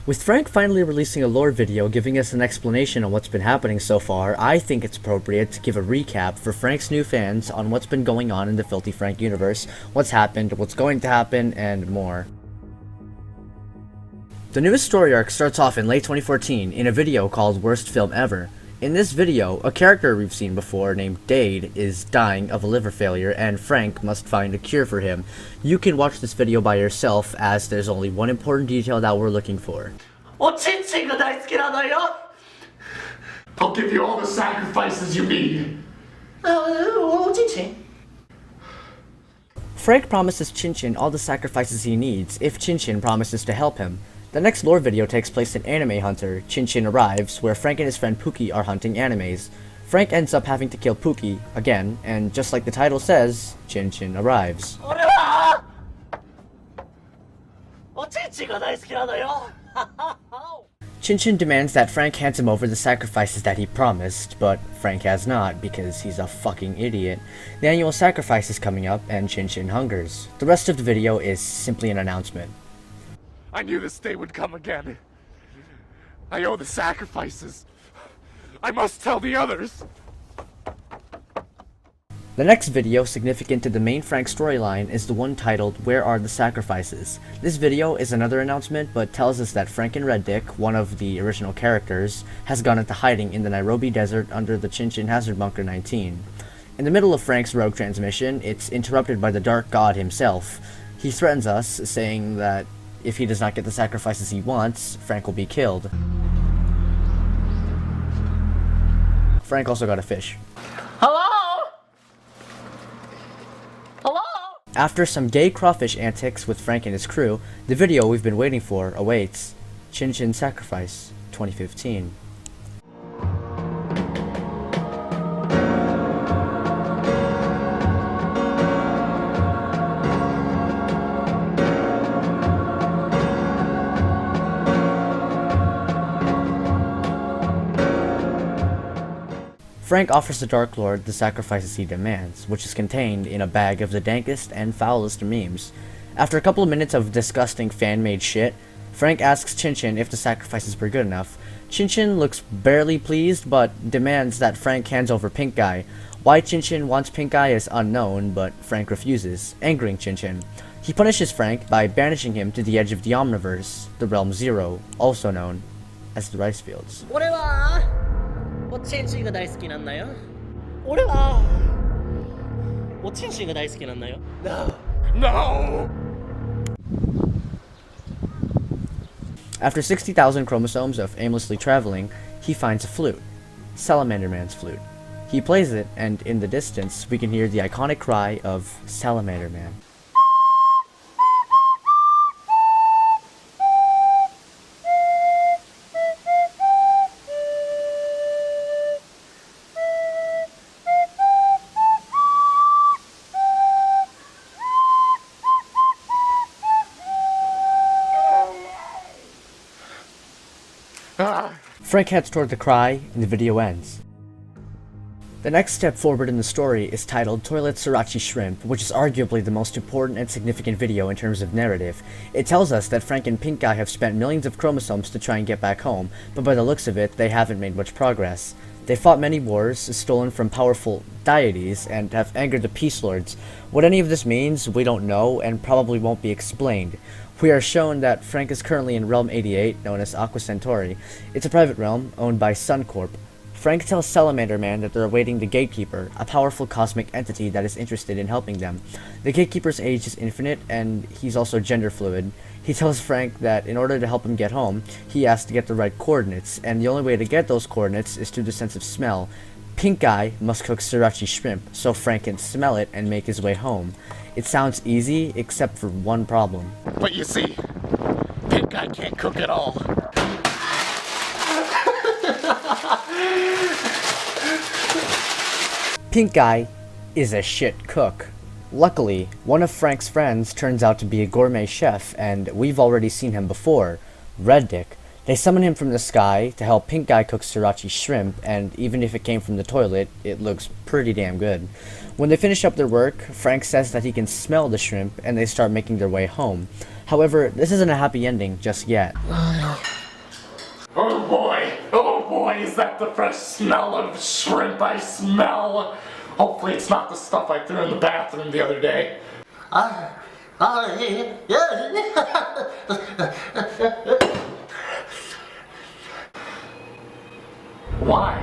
With Frank finally releasing a lore video giving us an explanation on what's been happening so far, I think it's appropriate to give a recap for Frank's new fans on what's been going on in the Filthy Frank universe, what's happened, what's going to happen, and more. The newest story arc starts off in late 2014 in a video called Worst Film Ever. In this video, a character we've seen before named Dade is dying of a liver failure and Frank must find a cure for him. You can watch this video by yourself as there's only one important detail that we're looking for. I'll give you all the sacrifices you need. Frank promises Chinchin all the sacrifices he needs if Chinchin promises to help him. The next lore video takes place in Anime Hunter, Chinchin Arrives, where Frank and his friend Pookie are hunting animes. Frank ends up having to kill Pookie, again, and just like the title says, Chinchin arrives. Chinchin demands that Frank hands him over the sacrifices that he promised, but Frank has not because he's a fucking idiot. The annual sacrifice is coming up and Chinchin hungers. The rest of the video is simply an announcement. I knew this day would come again. I owe the sacrifices. I must tell the others. The next video significant to the main Frank storyline is the one titled Where Are the Sacrifices? This video is another announcement but tells us that Frank and Red Dick, one of the original characters, has gone into hiding in the Nairobi desert under the Chinchin Hazard Bunker 19. In the middle of Frank's rogue transmission, it's interrupted by the Dark God himself. He threatens us, saying that if he does not get the sacrifices he wants, Frank will be killed. Frank also got a fish. Hello? Hello? After some gay crawfish antics with Frank and his crew, the video we've been waiting for awaits. Chinchin Sacrifice 2015. Frank offers the Dark Lord the sacrifices he demands, which is contained in a bag of the dankest and foulest memes. After a couple of minutes of disgusting fan-made shit, Frank asks Chinchin if the sacrifices were good enough. Chinchin looks barely pleased, but demands that Frank hands over Pink Guy. Why Chinchin wants Pink Guy is unknown, but Frank refuses, angering Chinchin. He punishes Frank by banishing him to the edge of the Omniverse, the Realm Zero, also known as the Rice Fields. No! After 60,000 chromosomes of aimlessly traveling, he finds a flute, Salamander Man's flute. He plays it, and in the distance, we can hear the iconic cry of Salamander Man. Frank heads toward the cry, and the video ends. The next step forward in the story is titled Toilet Sriracha Shrimp, which is arguably the most important and significant video in terms of narrative. It tells us that Frank and Pink Guy have spent millions of chromosomes to try and get back home, but by the looks of it, they haven't made much progress. They fought many wars, stolen from powerful deities, and have angered the Peace Lords. What any of this means, we don't know, and probably won't be explained. We are shown that Frank is currently in Realm 88, known as Aqua Centauri. It's a private realm, owned by Suncorp. Frank tells Salamander Man that they're awaiting the Gatekeeper, a powerful cosmic entity that is interested in helping them. The Gatekeeper's age is infinite, and he's also gender fluid. He tells Frank that in order to help him get home, he has to get the right coordinates, and the only way to get those coordinates is through the sense of smell. Pink Guy must cook sriracha shrimp, so Frank can smell it and make his way home. It sounds easy, except for one problem. But you see, Pink Guy can't cook at all. Pink Guy is a shit cook. Luckily, one of Frank's friends turns out to be a gourmet chef, and we've already seen him before, Red Dick. They summon him from the sky to help Pink Guy cook sriracha shrimp, and even if it came from the toilet, it looks pretty damn good. When they finish up their work, Frank says that he can smell the shrimp, and they start making their way home. However, this isn't a happy ending just yet. Oh boy, is that the fresh smell of shrimp I smell? Hopefully it's not the stuff I threw in the bathroom the other day. Why?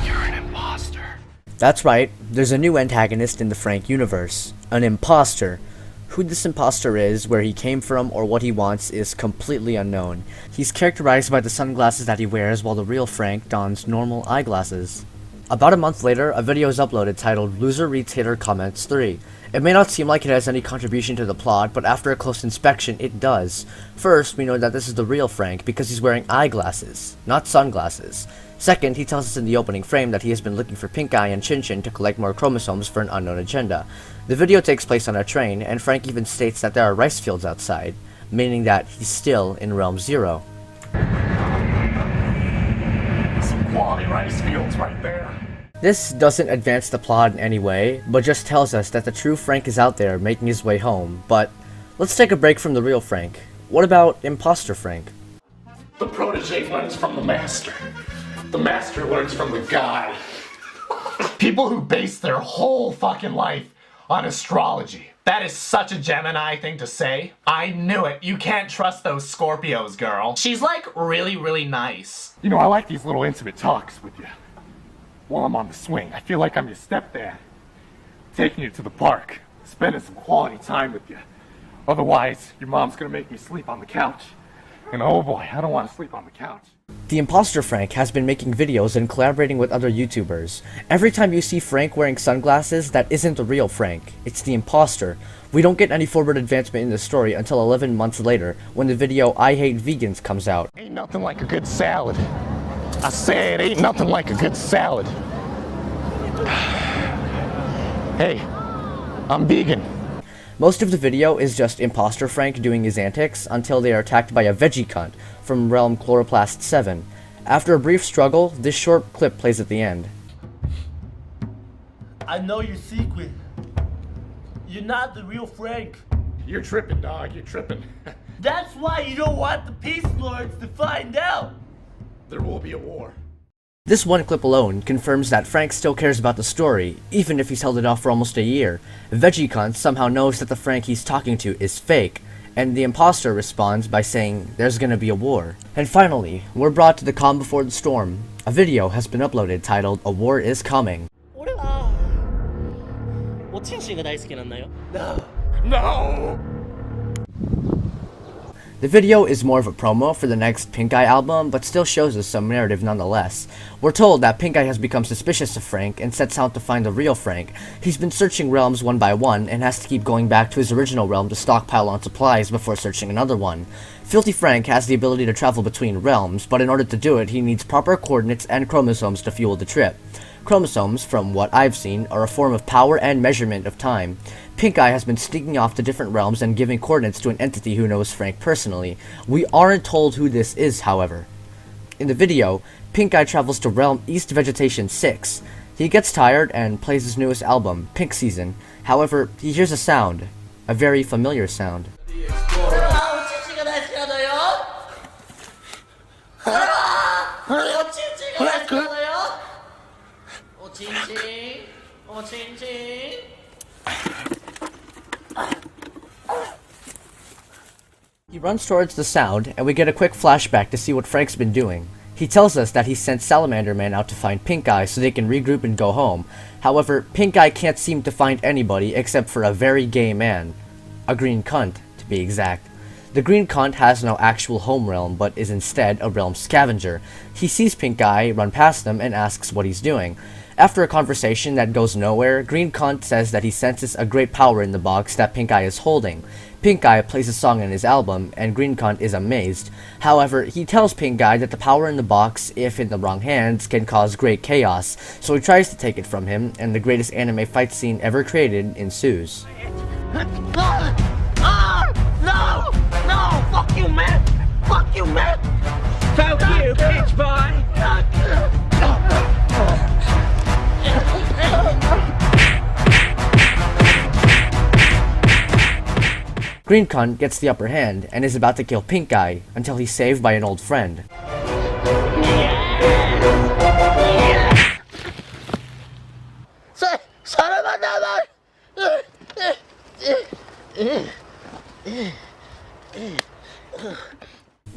You're an imposter. That's right, there's a new antagonist in the Frank universe, an imposter. Who this imposter is, where he came from, or what he wants is completely unknown. He's characterized by the sunglasses that he wears while the real Frank dons normal eyeglasses. About a month later, a video is uploaded titled Loser Reads Hater Comments 3. It may not seem like it has any contribution to the plot, but after a close inspection, it does. First, we know that this is the real Frank because he's wearing eyeglasses, not sunglasses. Second, he tells us in the opening frame that he has been looking for Pink Eye and Chin Chin to collect more chromosomes for an unknown agenda. The video takes place on a train, and Frank even states that there are rice fields outside, meaning that he's still in Realm Zero. Some quality rice fields right there. This doesn't advance the plot in any way, but just tells us that the true Frank is out there making his way home. But let's take a break from the real Frank. What about Imposter Frank? The protege learns from the master. The master learns from the god. People who base their whole fucking life on astrology. That is such a Gemini thing to say. I knew it. You can't trust those Scorpios, girl. She's like really nice. You know, I like these little intimate talks with you. While I'm on the swing, I feel like I'm your stepdad. Taking you to the park, spending some quality time with you. Otherwise, your mom's gonna make me sleep on the couch. And oh boy, I don't want to sleep on the couch. The imposter Frank has been making videos and collaborating with other YouTubers. Every time you see Frank wearing sunglasses, that isn't the real Frank. It's the imposter. We don't get any forward advancement in the story until 11 months later, when the video I Hate Vegans comes out. Ain't nothing like a good salad. I say it ain't nothing like a good salad. Hey, I'm vegan. Most of the video is just imposter Frank doing his antics until they are attacked by a veggie cunt from realm Chloroplast 7. After a brief struggle, this short clip plays at the end. I know your secret. You're not the real Frank. You're tripping, dog. You're tripping. That's why you don't want the Peace Lords to find out. There will be a war. This one clip alone confirms that Frank still cares about the story, even if he's held it off for almost a year. Veggie Cunt somehow knows that the Frank he's talking to is fake, and the imposter responds by saying there's gonna be a war. And finally, we're brought to the calm before the storm. A video has been uploaded titled A War is Coming. No! The video is more of a promo for the next Pink Eye album, but still shows us some narrative nonetheless. We're told that Pink Eye has become suspicious of Frank and sets out to find the real Frank. He's been searching realms one by one and has to keep going back to his original realm to stockpile on supplies before searching another one. Filthy Frank has the ability to travel between realms, but in order to do it, he needs proper coordinates and chromosomes to fuel the trip. Chromosomes, from what I've seen, are a form of power and measurement of time. Pink Eye has been sneaking off to different realms and giving coordinates to an entity who knows Frank personally. We aren't told who this is, however. In the video, Pink Eye travels to realm East Vegetation 6. He gets tired and plays his newest album, Pink Season. However, he hears a sound. A very familiar sound. He runs towards the sound, and we get a quick flashback to see what Frank's been doing. He tells us that he sent Salamander Man out to find Pink Eye so they can regroup and go home. However, Pink Eye can't seem to find anybody except for a very gay man. A green cunt, to be exact. The green cunt has no actual home realm, but is instead a realm scavenger. He sees Pink Eye run past him and asks what he's doing. After a conversation that goes nowhere, Green Cunt says that he senses a great power in the box that Pink Eye is holding. Pink Eye plays a song in his album, and Green Cunt is amazed. However, he tells Pink Eye that the power in the box, if in the wrong hands, can cause great chaos, so he tries to take it from him, and the greatest anime fight scene ever created ensues. No! Fuck you, man! Fuck you, man! Fuck you, bitch boy! Green Cunt gets the upper hand and is about to kill Pink Guy until he's saved by an old friend.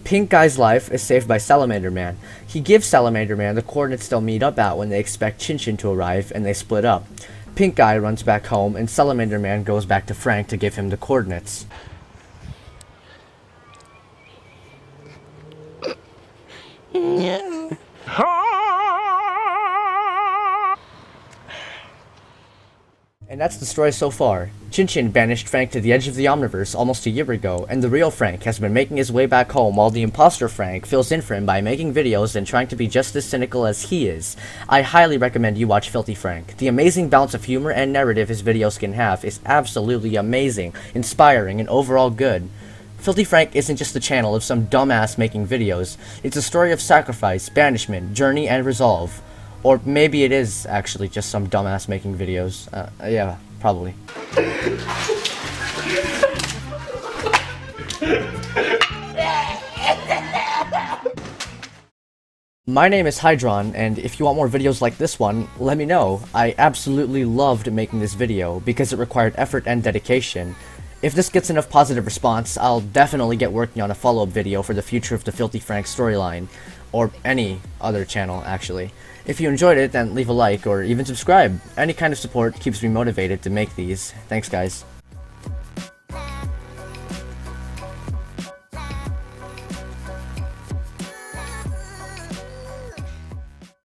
Pink Guy's life is saved by Salamander Man. He gives Salamander Man the coordinates they'll meet up at when they expect Chin Chin to arrive, and they split up. Pink Guy runs back home, and Salamander Man goes back to Frank to give him the coordinates. And that's the story so far. Chin Chin banished Frank to the edge of the Omniverse almost a year ago, and the real Frank has been making his way back home while the imposter Frank fills in for him by making videos and trying to be just as cynical as he is. I highly recommend you watch Filthy Frank. The amazing balance of humor and narrative his videos can have is absolutely amazing, inspiring, and overall good. Filthy Frank isn't just a channel of some dumbass making videos. It's a story of sacrifice, banishment, journey, and resolve. Or maybe it is actually just some dumbass making videos. Yeah, probably. My name is Hydron, and if you want more videos like this one, let me know. I absolutely loved making this video because it required effort and dedication. If this gets enough positive response, I'll definitely get working on a follow-up video for the future of the Filthy Frank storyline. Or any other channel, actually. If you enjoyed it, then leave a like or even subscribe. Any kind of support keeps me motivated to make these. Thanks, guys.